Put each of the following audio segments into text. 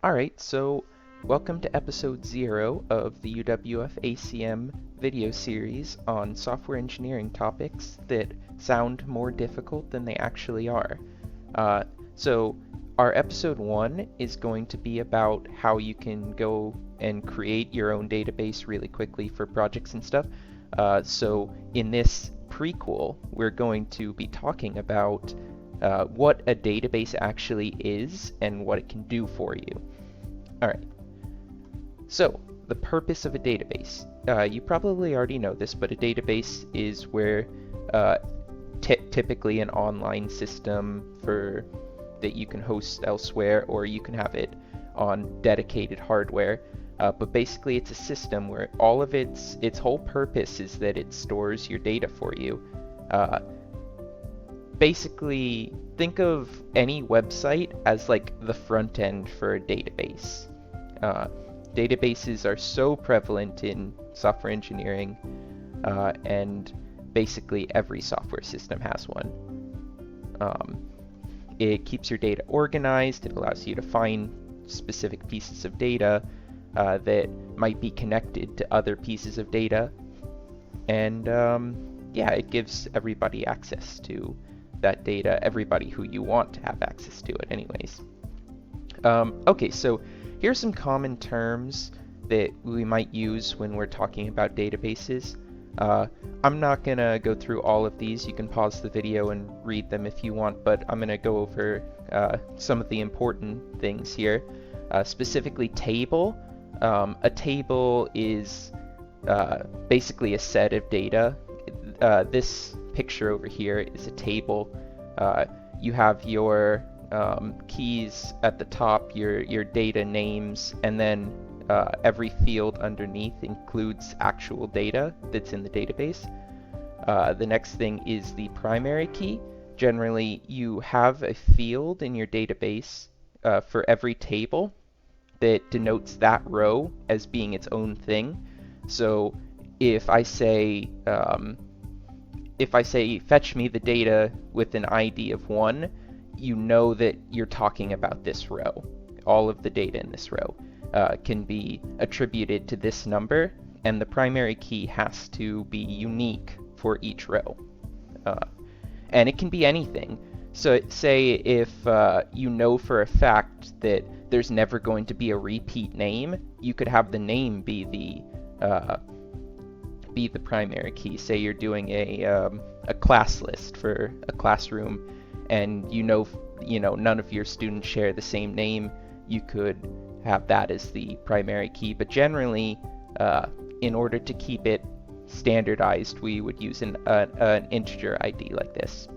Alright, so welcome to episode 0 of the UWF ACM video series on software engineering topics that sound more difficult than they actually are. So our episode 1 is going to be about how you can go and create your own database really quickly for projects and stuff. So in this prequel, we're going to be talking about what a database actually is and what it can do for you. Alright, so the purpose of a database. You probably already know this, but a database is where typically an online system that you can host elsewhere, or you can have it on dedicated hardware. But basically it's a system where all of its whole purpose is that it stores your data for you. Basically, think of any website as like the front end for a database. Databases are so prevalent in software engineering, and basically every software system has one. It keeps your data organized, it allows you to find specific pieces of data that might be connected to other pieces of data, and yeah, it gives everybody access to that data, everybody who you want to have access to it anyways. Okay, so here's some common terms that we might use when we're talking about databases. I'm not going to go through all of these. You can pause the video and read them if you want, but I'm going to go over some of the important things here. Specifically, table. A table is basically a set of data. This picture over here is a table. You have your keys at the top, your data names, and then every field underneath includes actual data that's in the database. The next thing is the primary key. Generally, you have a field in your database for every table that denotes that row as being its own thing. So if I say fetch me the data with an ID of 1, you know that you're talking about this row. All of the data in this row can be attributed to this number, and the primary key has to be unique for each row. And it can be anything. So say if you know for a fact that there's never going to be a repeat name, you could have the name be the primary key. Say you're doing a class list for a classroom, and you know none of your students share the same name. You could have that as the primary key, but generally, in order to keep it standardized, we would use an integer ID like this.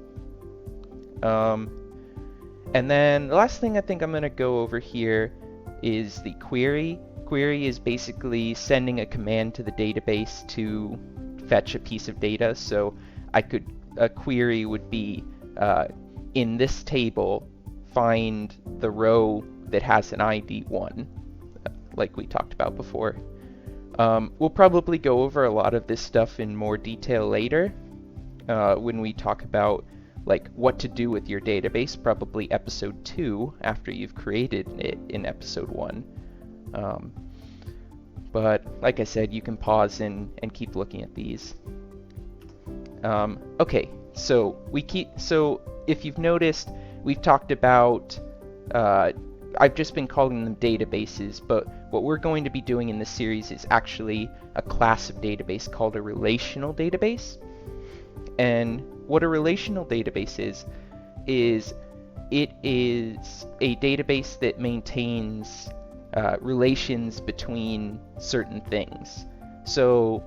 And then the last thing I think I'm going to go over here is the query. Query is basically sending a command to the database to fetch a piece of data. So a query would be in this table, find the row that has an ID 1, like we talked about before. We'll probably go over a lot of this stuff in more detail later when we talk about like what to do with your database, probably episode 2 after you've created it in episode 1. But like I said, you can pause and keep looking at these. Okay, so if you've noticed, we've talked about I've just been calling them databases, but what we're going to be doing in this series is actually a class of database called a relational database. And what a relational database is it is a database that maintains relations between certain things. So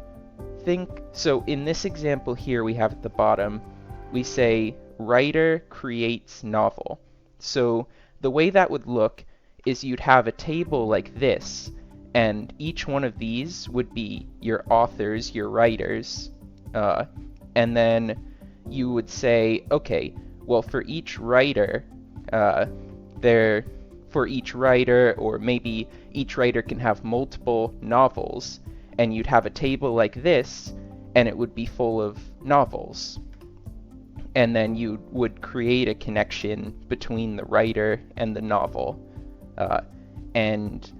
in this example here we have at the bottom, we say writer creates novel. So the way that would look is you'd have a table like this, and each one of these would be your authors, your writers, and then you would say, okay, well, for each writer, or maybe each writer can have multiple novels, and you'd have a table like this, and it would be full of novels. And then you would create a connection between the writer and the novel. And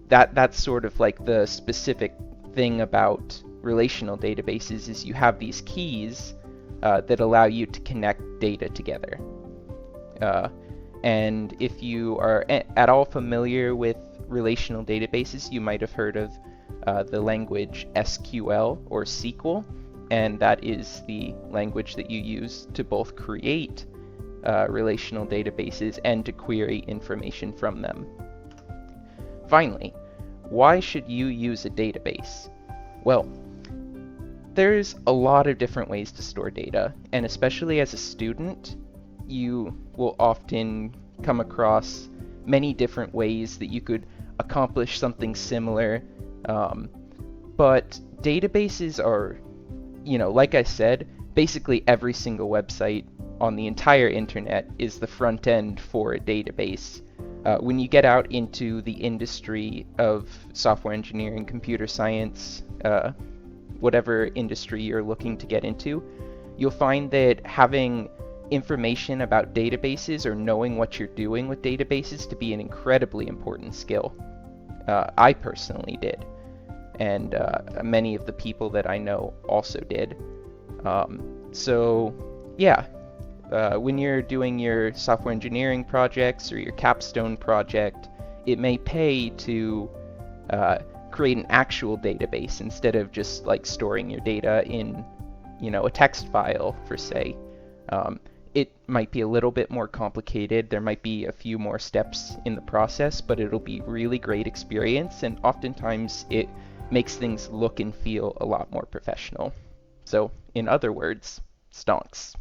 that's sort of like the specific thing about relational databases is you have these keys that allow you to connect data together. And if you are at all familiar with relational databases, you might have heard of the language SQL or SQL, and that is the language that you use to both create relational databases and to query information from them. Finally, why should you use a database? Well, there's a lot of different ways to store data, and especially as a student, you will often come across many different ways that you could accomplish something similar. But databases are, like I said, basically every single website on the entire internet is the front end for a database. When you get out into the industry of software engineering, computer science, whatever industry you're looking to get into, you'll find that having information about databases or knowing what you're doing with databases to be an incredibly important skill. I personally did, and many of the people that I know also did. When you're doing your software engineering projects or your capstone project, it may pay to create an actual database instead of just like storing your data in, a text file, for say. It might be a little bit more complicated. There might be a few more steps in the process, but it'll be really great experience, and oftentimes it makes things look and feel a lot more professional. So, in other words, stonks.